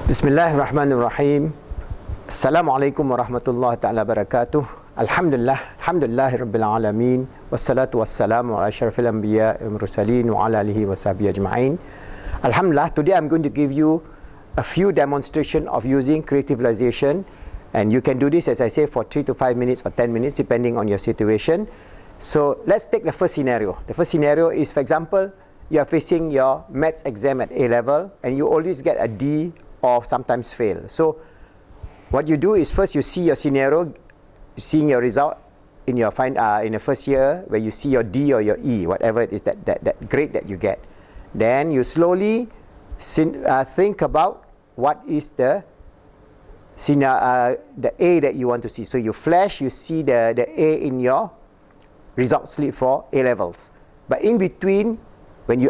Bismillahirrahmanirrahim. Assalamualaikum warahmatullahi ta'ala wabarakatuh. Alhamdulillah rabbil alamin. Wassalatu wassalamu ala asyrafil anbiya wal mursalin wa ala alihi wa sahbihi ajma'in. Alhamdulillah, today I'm going to give you a few demonstration of using creative visualization, and you can do this, as I say, for 3 to 5 minutes or 10 minutes depending on your situation. So let's take the first scenario. The first scenario is, for example, you are facing your maths exam at A level and you always get a D or sometimes fail. So what you do is, first you see your scenario, seeing your result in your in the first year, where you see your D or your E, whatever it is that grade that you get. Then you slowly think about what is the A that you want to see. So you flash, you see the A in your result slip for A levels. But in between,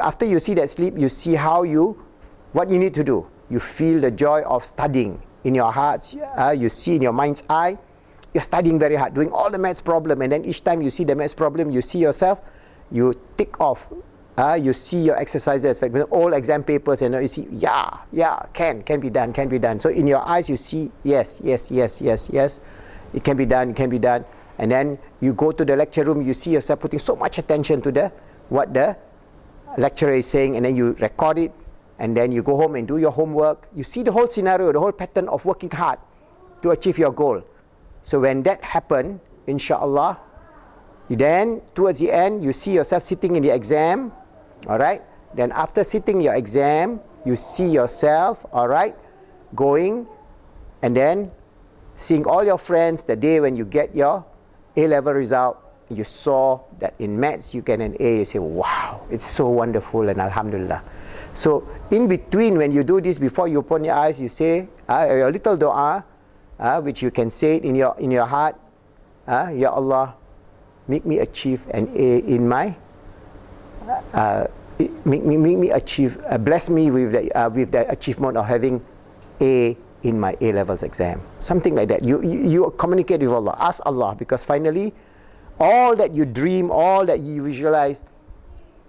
after you see that slip, you see what you need to do. You feel the joy of studying in your hearts. You see in your mind's eye, you're studying very hard, doing all the maths problem, and then each time you see the maths problem, you see yourself, you tick off. You see your exercises, like all exam papers, and you see, can be done. So in your eyes, you see, yes, it can be done. And then you go to the lecture room, you see yourself putting so much attention to what the lecturer is saying, and then you record it. And then you go home and do your homework. You see the whole scenario, the whole pattern of working hard to achieve your goal. So when that happens, inshallah, then towards the end, you see yourself sitting in the exam. Alright? Then after sitting your exam, you see yourself, alright, going and then seeing all your friends the day when you get your A-level result. You saw that in maths you get an A. You say, wow, it's so wonderful, and alhamdulillah. So in between, when you do this, before you open your eyes, you say your little dua, which you can say it in your heart. Ya Allah, make me achieve an A in my make me achieve, bless me with the achievement of having A in my A levels exam. Something like that. You communicate with Allah. Ask Allah, because finally, all that you dream, all that you visualize,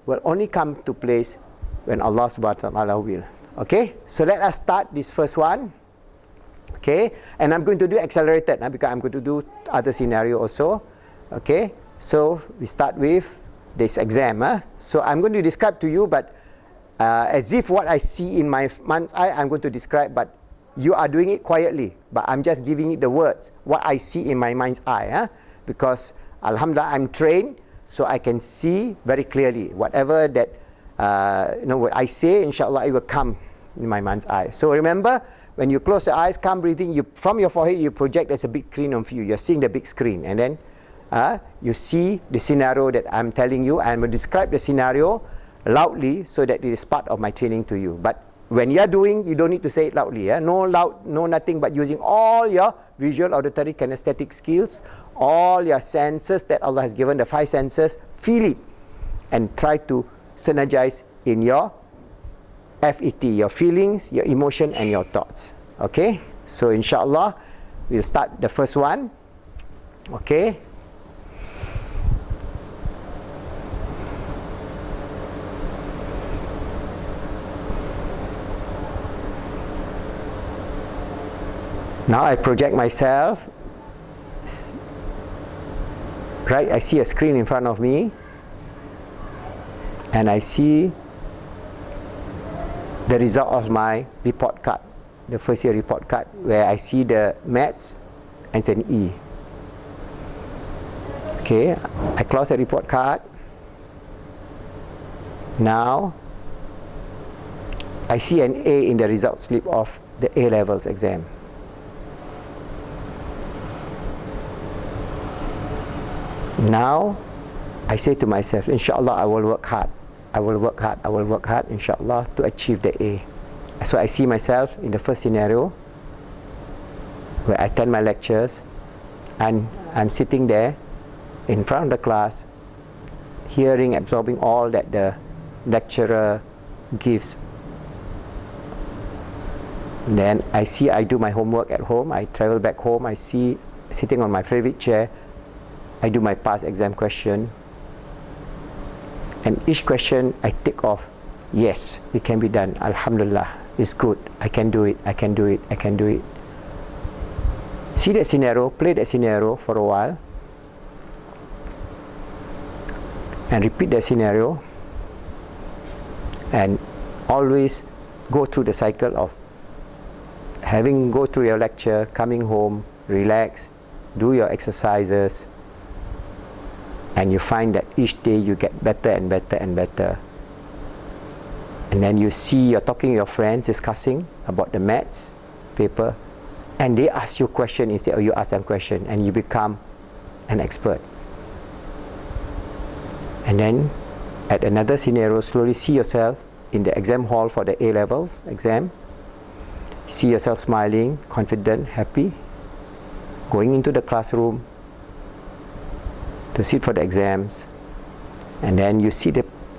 will only come to place when Allah subhanahu wa ta'ala will. Okay, so let us start this first one. Okay, and I'm going to do accelerated because I'm going to do other scenario also. Okay, so we start with this exam. So I'm going to describe to you, but as if what I see in my mind's eye, I'm going to describe, but you are doing it quietly, but I'm just giving it the words, what I see in my mind's eye. Because alhamdulillah, I'm trained, so I can see very clearly whatever that what I say, inshallah, it will come in my mind's eye. So remember, when you close your eyes, calm breathing, from your forehead, you project there's a big screen of you. You're seeing the big screen, and then you see the scenario that I'm telling you. I'm going to describe the scenario loudly so that it is part of my training to you. But when you're doing, you don't need to say it loudly. No loud, no nothing, but using all your visual, auditory, kinesthetic skills, all your senses that Allah has given, the 5 senses, feel it and try to synergize in your FET, your feelings, your emotion, and your thoughts. Okay, so inshallah, we'll start the first one. Okay. Now I project myself. Right, I see a screen in front of me, and I see the result of my report card, the first year report card, where I see the maths and it's an E. Okay, I close the report card. Now I see an A in the result slip of the A levels exam. Now I say to myself, inshallah, I will work hard, inshallah, to achieve the A. So I see myself in the first scenario where I attend my lectures, and I'm sitting there in front of the class, hearing, absorbing all that the lecturer gives. Then I do my homework at home. I travel back home. I see, sitting on my favorite chair, I do my past exam question, and each question I tick off, yes, it can be done, alhamdulillah. It's good. I can do it. I can do it. I can do it. See that scenario, play that scenario for a while, and repeat that scenario, and always go through the cycle of go through your lecture, coming home, relax, do your exercises, and you find that each day you get better and better and better. And then you see you're talking to your friends, discussing about the maths paper, and they ask you a question instead of you ask them a question, and you become an expert. And then at another scenario, slowly see yourself in the exam hall for the A-levels exam. See yourself smiling, confident, happy, going into the classroom to sit for the exams. And then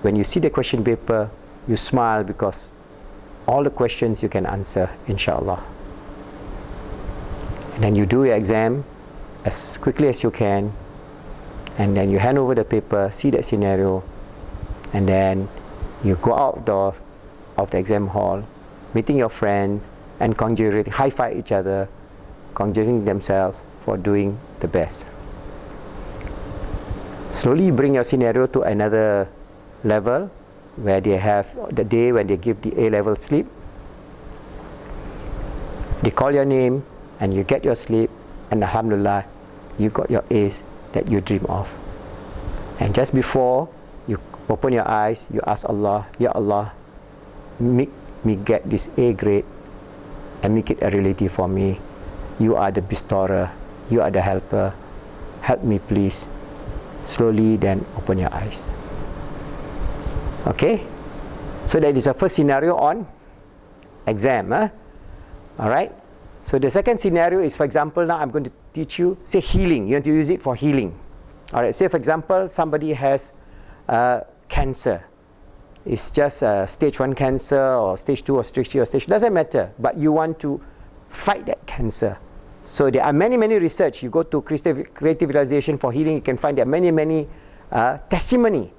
when you see the question paper, you smile because all the questions you can answer, inshallah. And then you do your exam as quickly as you can, and then you hand over the paper, see that scenario, and then you go out of the exam hall, meeting your friends, and congratulating, high-five each other, congratulating themselves for doing the best. Slowly bring your scenario to another level where they have the day when they give the A-level sleep. They call your name and you get your sleep, and alhamdulillah, you got your A's that you dream of. And just before you open your eyes, you ask Allah, Ya Allah, make me get this A grade and make it a reality for me. You are the bestower, you are the helper, help me please. Slowly then open your eyes. Okay, so that is the first scenario on exam. Alright, so the second scenario is, for example, now I'm going to teach you, say healing. You want to use it for healing. Alright, say for example somebody has cancer. It's just stage 1 cancer or stage 2 or stage 3 or stage, doesn't matter, but you want to fight that cancer. So there are many research. You go to Creative Realization for Healing, you can find there are many testimony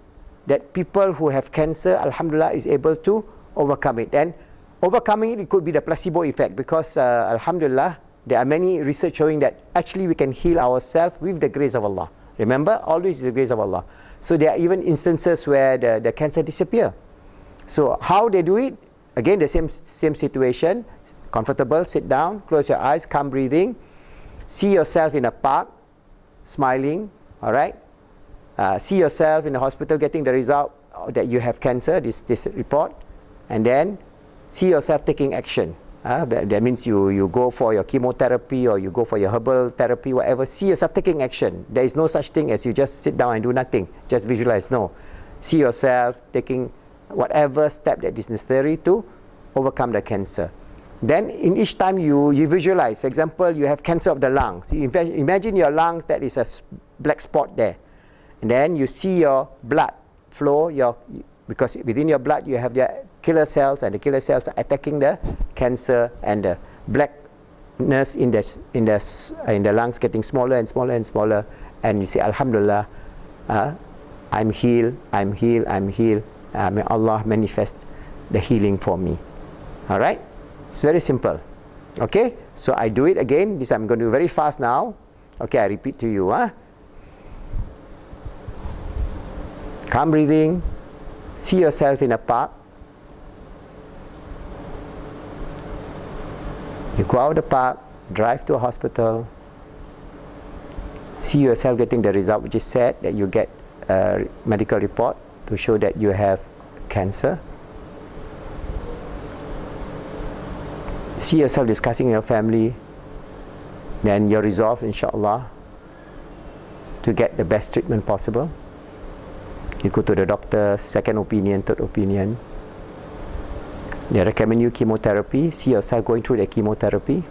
that people who have cancer, alhamdulillah, is able to overcome it. And overcoming it could be the placebo effect, because alhamdulillah, there are many research showing that actually we can heal ourselves with the grace of Allah. Remember, always the grace of Allah. So there are even instances where the cancer disappear. So how they do it? Again, the same situation. Comfortable, sit down, close your eyes, calm breathing. See yourself in a park, smiling, alright? See yourself in the hospital getting the result that you have cancer, this report. And then see yourself taking action. That means you go for your chemotherapy or you go for your herbal therapy, whatever. See yourself taking action. There is no such thing as you just sit down and do nothing. Just visualize. No. See yourself taking whatever step that is necessary to overcome the cancer. Then in each time you visualize. For example, you have cancer of the lungs. You imagine your lungs, that is a black spot there. And then you see your blood flow, because within your blood you have the killer cells, and the killer cells are attacking the cancer, and the blackness in the lungs getting smaller and smaller and smaller, and you say, alhamdulillah, I'm healed, I'm healed, I'm healed. May Allah manifest the healing for me. Alright? It's very simple. Okay? So I do it again. This I'm going to do very fast now. Okay, I repeat to you. Calm breathing. See yourself in a park. You go out of the park, drive to a hospital. See yourself getting the result which is said, that you get a medical report to show that you have cancer. See yourself discussing in your family. Then you're resolved, inshallah, to get the best treatment possible. You go to the doctor, second opinion, third opinion. They recommend you chemotherapy. See yourself going through the chemotherapy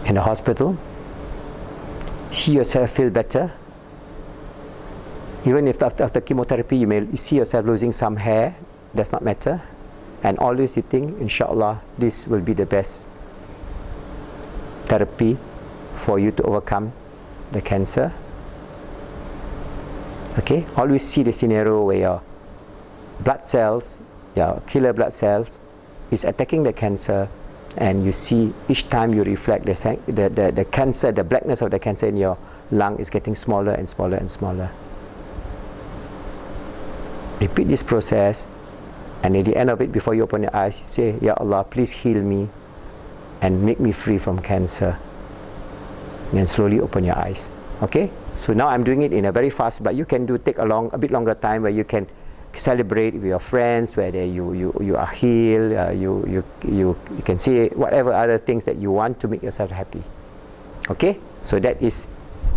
in the hospital. See yourself feel better. Even if after chemotherapy you may see yourself losing some hair, does not matter. And always you think, inshallah, this will be the best therapy for you to overcome the cancer. Okay, always see the scenario where your blood cells your killer blood cells is attacking the cancer, and you see each time you reflect the cancer, the blackness of the cancer in your lung is getting smaller and smaller and smaller. Repeat this process, and at the end of it, before you open your eyes, you say, Ya Allah, please heal me and make me free from cancer. And then slowly open your eyes. Okay? So now I'm doing it in a very fast, but you can take a bit longer time where you can celebrate with your friends, where you are healed, you can say whatever other things that you want to make yourself happy. Okay? So that is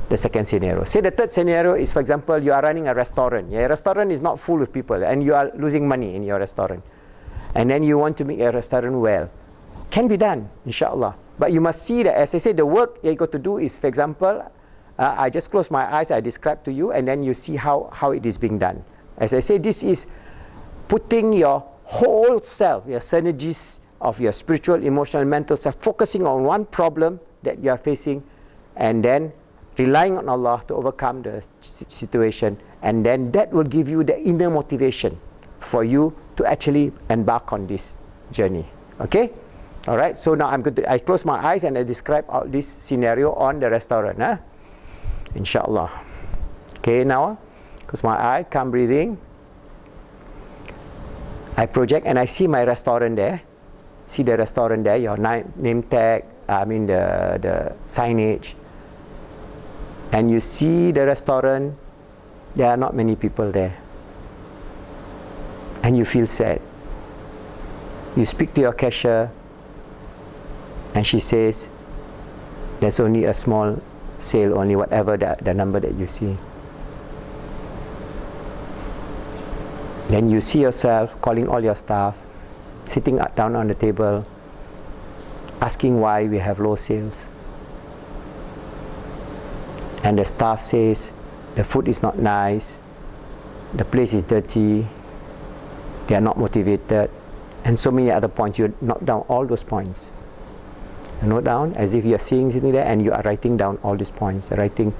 the second scenario. Say the third scenario is, for example, you are running a restaurant. Your restaurant is not full of people and you are losing money in your restaurant. And then you want to make a restaurant well. Can be done, inshallah. But you must see that, as I say, the work that you got to do is, for example, I just close my eyes, I describe to you, and then you see how it is being done. As I say, this is putting your whole self, your synergies of your spiritual, emotional, mental self, focusing on one problem that you are facing, and then relying on Allah to overcome the situation, and then that will give you the inner motivation for you to actually embark on this journey. Okay? Alright, so now I close my eyes and I describe out this scenario on the restaurant. Inshallah. Okay, now close my eye, calm breathing. I project and I see my restaurant there. See the restaurant there, your name tag, the signage. And you see the restaurant, there are not many people there. And you feel sad. You speak to your cashier, and she says, there's only a small sale, only whatever the number that you see. Then you see yourself calling all your staff, sitting down on the table, asking why we have low sales. And the staff says, the food is not nice, the place is dirty, they are not motivated, and so many other points. You note down all those points. You note down as if you are sitting there and you are writing down all these points. Writing,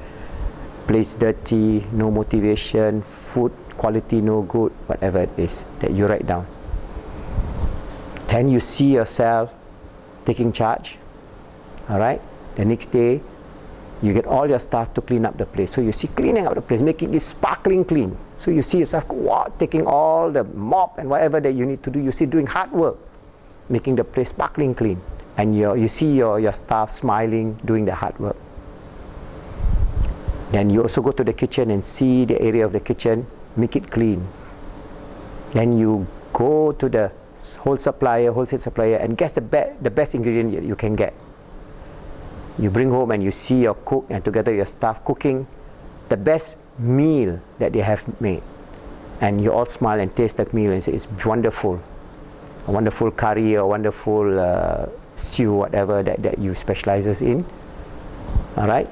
place dirty, no motivation, food quality no good, whatever it is that you write down. Then you see yourself taking charge. Alright? The next day, you get all your staff to clean up the place. So you see cleaning up the place, making it sparkling clean. So you see yourself taking all the mop and whatever that you need to do. You see doing hard work, making the place sparkling clean. And you see your staff smiling, doing the hard work. Then you also go to the kitchen and see the area of the kitchen, make it clean. Then you go to the wholesale supplier, and guess the best ingredient you can get. You bring home and you see your cook and together your staff cooking the best meal that they have made. And you all smile and taste that meal and say, it's wonderful. A wonderful curry or wonderful stew, whatever that you specializes in. Alright?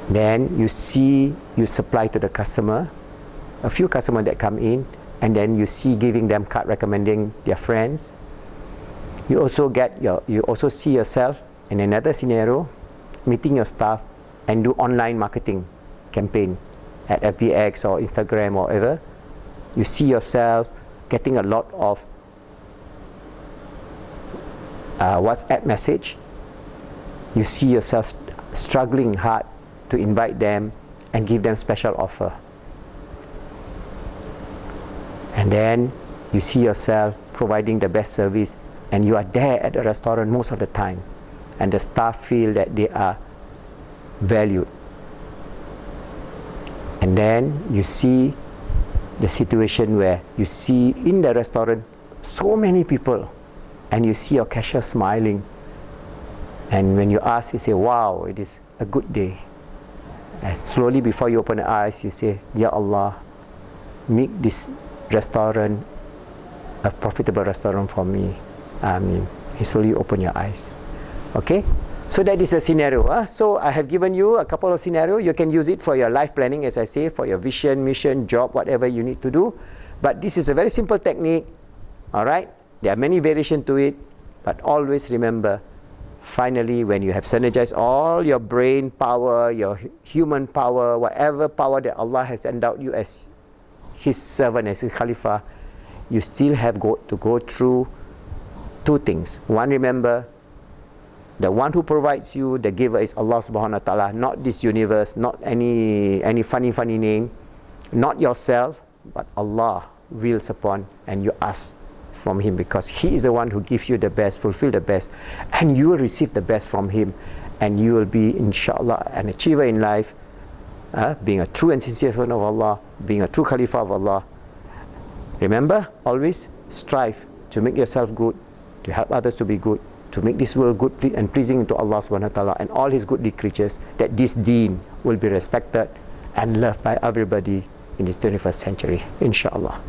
Then you supply to the customer, a few customers that come in, and then you see giving them card recommending their friends. You also see yourself in another scenario, meeting your staff and do online marketing campaign at FBX or Instagram or whatever. You see yourself getting a lot of WhatsApp message. You see yourself struggling hard to invite them and give them special offer. And then you see yourself providing the best service, and you are there at the restaurant most of the time, and the staff feel that they are valued. And then you see the situation where you see in the restaurant so many people, and you see your cashier smiling, and when you ask, you say, wow, it is a good day. And slowly before you open the eyes, you say, Ya Allah, make this restaurant a profitable restaurant for me. Ameen. You slowly open your eyes. Okay? So that is a scenario. So I have given you a couple of scenarios. You can use it for your life planning, as I say, for your vision, mission, job, whatever you need to do. But this is a very simple technique. Alright? There are many variations to it. But always remember, finally, when you have synergized all your brain power, your human power, whatever power that Allah has endowed you as His servant, as His Khalifa, you still have to go through two things. One, remember, the one who provides you, the giver, is Allah subhanahu wa ta'ala, not this universe, not any funny name, not yourself, but Allah wills upon, and you ask from Him, because He is the one who gives you the best, fulfill the best, and you will receive the best from Him, and you will be, inshallah, an achiever in life, being a true and sincere servant of Allah, being a true Khalifa of Allah. Remember, always strive to make yourself good, to help others to be good, to make this world good and pleasing to Allah subhanahu wa ta'ala and all His goodly creatures, that this deen will be respected and loved by everybody in this 21st century, inshallah.